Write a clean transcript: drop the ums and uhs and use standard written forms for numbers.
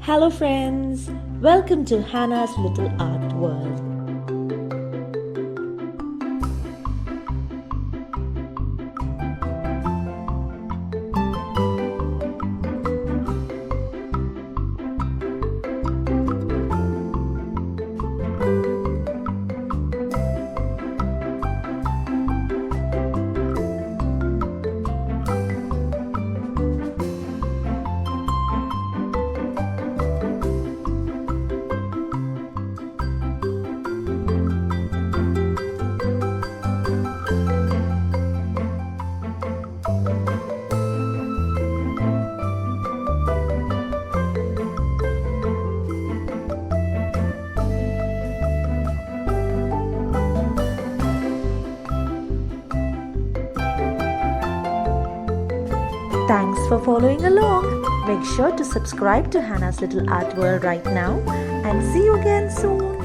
Hello friends, welcome to Hannah's Little Art World. Thanks for following along. Make sure to subscribe to Hannah's Little Art World right now and see you again soon.